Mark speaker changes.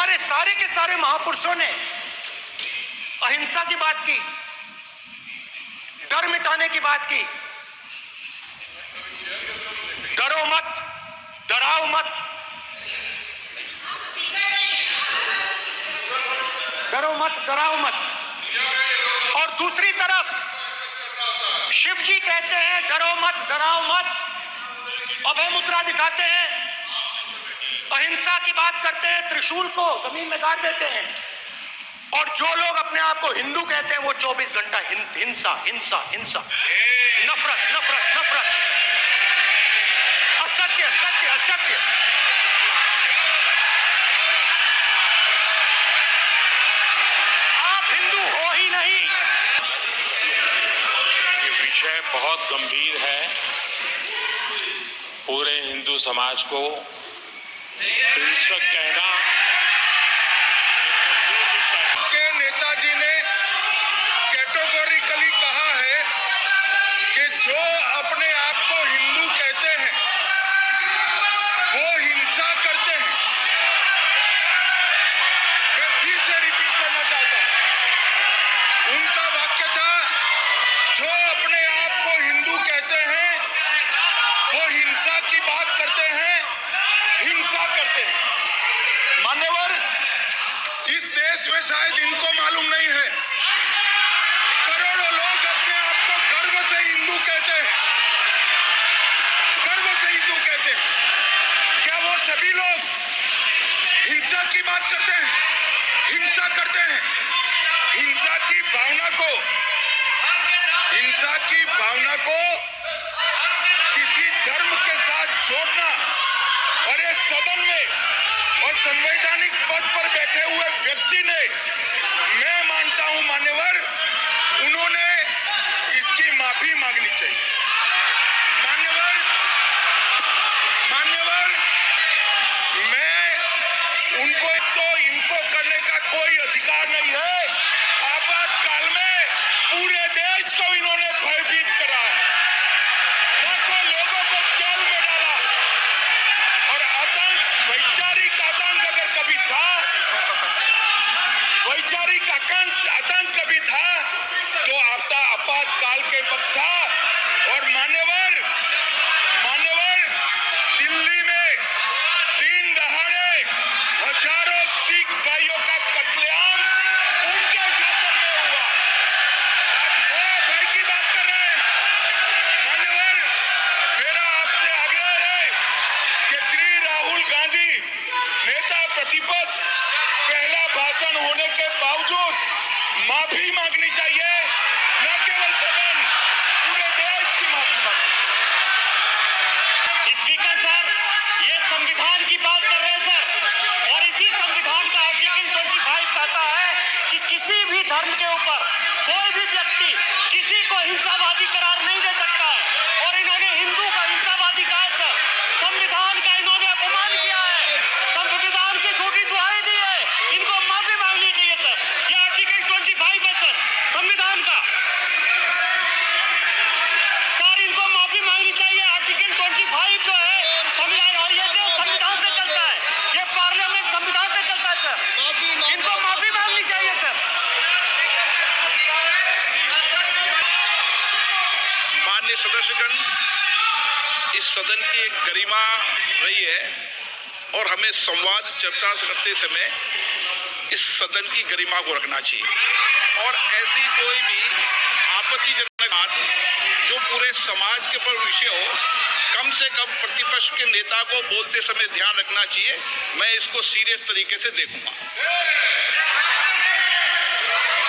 Speaker 1: हमारे सारे के सारे महापुरुषों ने अहिंसा की बात की, डर मिटाने की बात की। डरो मत, डराओ मत, डरो मत, डराओ मत। और दूसरी तरफ शिव जी कहते हैं डरो मत, डराओ मत, अभय मुद्रा दिखाते हैं, अहिंसा की बात करते हैं, त्रिशूल को जमीन में गाड़ देते हैं। और जो लोग अपने आप को हिंदू कहते हैं वो 24 घंटा हिंसा हिंसा हिंसा, नफरत नफरत नफरत, असत्य सत्य असत्य। आप हिंदू हो ही नहीं।
Speaker 2: ये विषय बहुत गंभीर है। पूरे हिंदू समाज को हिंसक कहना,
Speaker 3: उसके नेताजी ने कैटेगोरिकली कहा है कि जो अपने आप को हिंदू कहते हैं वो हिंसा करते हैं। मैं फिर से रिपीट करना चाहता हूं, उनका वाक्य था जो अपने आप को हिंदू कहते हैं वो हिंसा की बात करते हैं, हिंसा करते हैं। मान्यवर, इस देश में शायद इनको मालूम नहीं है, करोड़ों लोग अपने आप को गर्व से हिंदू कहते हैं, गर्व से हिंदू कहते हैं। क्या वो सभी लोग हिंसा की बात करते हैं, हिंसा करते हैं? हिंसा की भावना को, हिंसा की भावना को किसी धर्म के साथ जोड़ना और इस सदन में और संवैधानिक पद पर बैठे हुए व्यक्ति ने, मैं मानता हूं मान्यवर, उन्होंने इसकी माफी मांगनी चाहिए। मान्यवर, मान्यवर, मैं उनको तो इनको करने का कोई अधिकार नहीं है। आपातकाल में पूरे देश को इन्होंने भयभीत करा है, लाखों लोगों को जेल में डाला। और आतंक, वैचारिक आतंक अगर कभी था, वैचारिक आतंक कभी था तो आपातकाल के वक्त था। और मान्यवर, मान्यवर, दिल्ली में दिन दहाड़े हजारों सिख भाइयों का कत्लेआम उनके शासन में हुआ। आज वो भाई की बात कर रहे हैं। मान्यवर, मेरा आपसे आग्रह है कि श्री राहुल गांधी, नेता प्रतिपक्ष, पहला भाषण होने के बावजूद माफी मांगनी चाहिए, न केवल सदन, पूरे देश की माफी मांगनी।
Speaker 1: स्पीकर सर, ये संविधान की बात कर रहे हैं सर, और इसी संविधान का आर्टिकल 25 कहता है कि किसी भी धर्म के ऊपर कोई भी व्यक्ति किसी को हिंसावादी करार नहीं दे सकता है। और इन्होंने हिंदू का हिंसावादी कहा है सर। संविधान का इन्होंने अपमान किया है, संविधान की झूठी दुहाई दी है। इनको माफी मांगनी चाहिए सर। ये आर्टिकल 25 है सर संविधान का। सर इनको माफी मांगनी चाहिए। आर्टिकल 25 जो है संविधान, और ये देश संविधान से चलता है, ये पार्लियामेंट संविधान से चलता है सर। इनको माफी मांगनी चाहिए सर।
Speaker 3: माननीय सदस्यगण, इस सदन की एक गरिमा रही है और हमें संवाद चर्चा करते समय इस सदन की गरिमा को रखना चाहिए। और ऐसी कोई भी आपत्तिजनक बात जो पूरे समाज के पर विषय हो, कम से कम प्रतिपक्ष के नेता को बोलते समय ध्यान रखना चाहिए। मैं इसको सीरियस तरीके से देखूंगा।